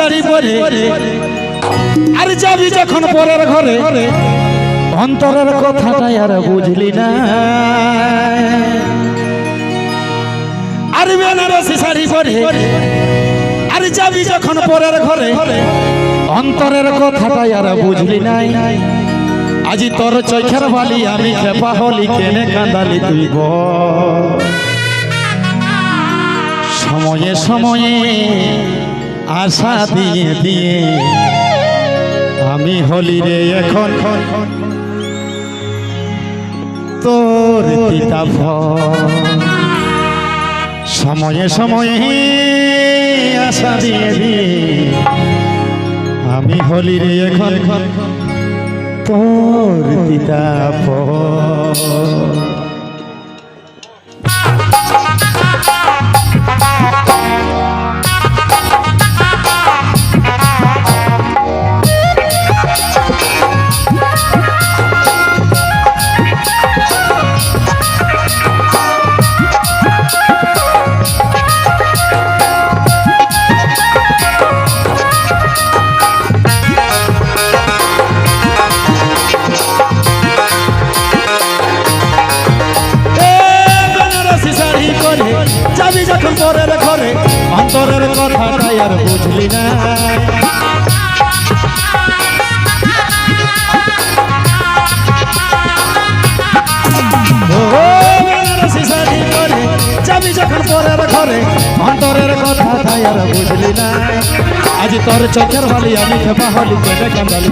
শাড়ি পরে আর যাবি যখন পরের ঘরে অন্তরের কথাটাই আর বুঝলি না আর বেনারসি শাড়ি পরে আর যাবি যখন পরের ঘরে অন্তরের কথাটাই আর বুঝলি নাই আজি তোর চোখের বালি আমি খেপা হলি কেনে কাঁদালি তুই সময়ে সময়ে আশা দিয়ে দিয়ে আমি হলি রে এখন তোর পিতা সময়ে সময়ে আশা দিয়ে দিয়ে আমি হলি রে এখন তোর পিতা যাবি যখন পরের ঘরে অন্তরের কথাটাই আর বুঝলি না যাবি যখন পরের ঘরে অন্তরের কথাটাই আর বুঝলি না আজ তোর চোখের বালি আমি খেপা হলি কেটে কান্দালি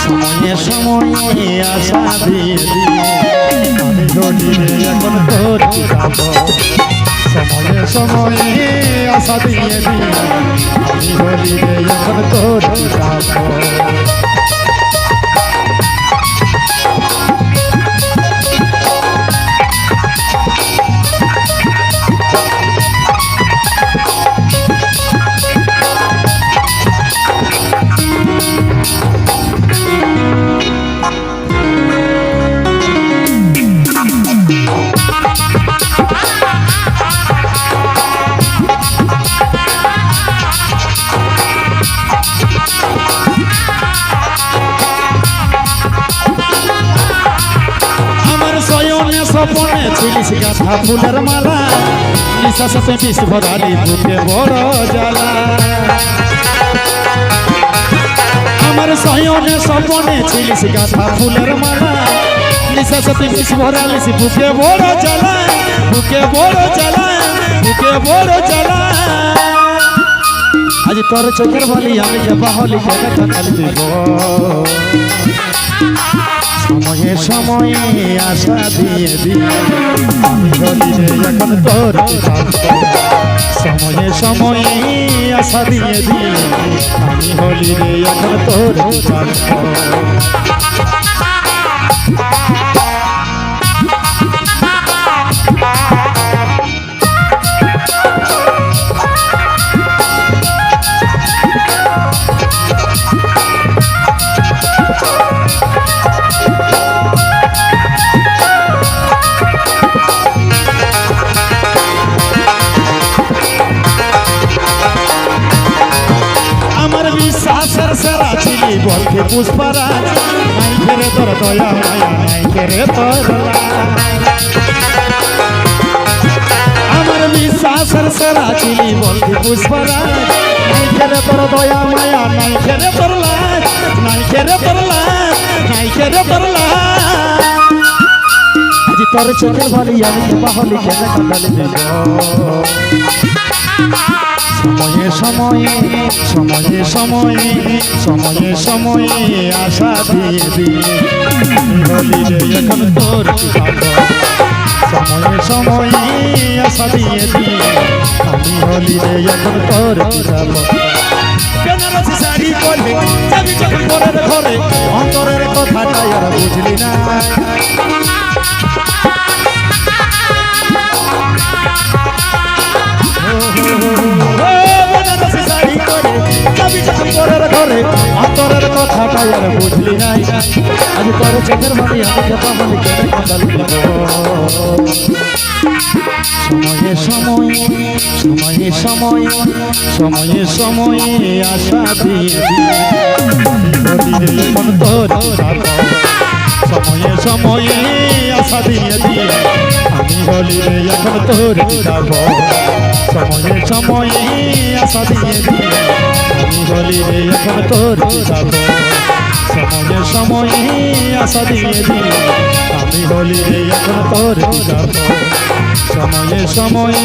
সময়ে সময়ে আশা দিয়ে আমি হলি রে এখন তোর সময়ে সময়ে আশা দিয়ে আমি হলি রে এখন তোর স্বপনে ছিলিস গাঁথা ফুলের মালা নিঃশ্বাস বিষ ভরালি বুকে বড় জ্বালা আমার শয়নে স্বপনে ছিলিস গাঁথা ফুলের মালা নিঃশ্বাস বিষ ভরালিস বুকে বড় জ্বালা বুকে বড় জ্বালা বুকে বড় জ্বালা আজ তোর চোখের বালি আমি খেপা হলি কেটে কাঁদালি তুই সময়ে সময়ে আশা দিয়ে আমি হলি রে এখন তোর সময়ে সময়ে আশা দিয়ে আমি হলি রে এখন তোর বিশ্বাসের সেরা ছিলি বলকে পুষ্পারা নাই ফেরে তোর দয়া মায়া নাই ফেরে তোর আমার বিশ্বাসের সেরা ছিলি বলকে পুষ্পারা নাই ফেরে তোর দয়া মায়া নাই ফেরে তোর লাজ নাই ফেরে তোর লাজ নাই ফেরে তোর লাজ আজ তোর চোখের বালি আমি বাহলি কেন কাঁদালি সময়ে সময়ে সময়ে সময়ে সময়ে সময়ে আশা দিয়ে হলি রে এখন তোর সময়ে সময়ে আশা দিয়ে আমি হলি রে এখন তোর বেনারসি শাড়ি পরে যাবি যখন পরের ঘরে অন্তরের কথাটাই আর বুঝলি না বেনারসি শাড়ি পরে যাবি পরের ঘরে অন্তরের কথাটা আর বুঝলি নাই আজ তোর চোখের বাড়ি আমাকে পাবলি কেন কাঁদাল সময়ে সময় সময়ে সময় সময়ে সময়ে আশা দিয়ে এখন তোর সময়ে সময়ে আশা দিয়ে দিয়ে আমি বলি রে এখন তোর যাব সময়ে সময়ে আশা দিয়ে দিয়ে আমি বলি রে এখন তোর যাব সময়ে সময়ে আশা দিয়ে দিয়ে আমি বলি রে এখন তোর যাব সময়ে সময়ে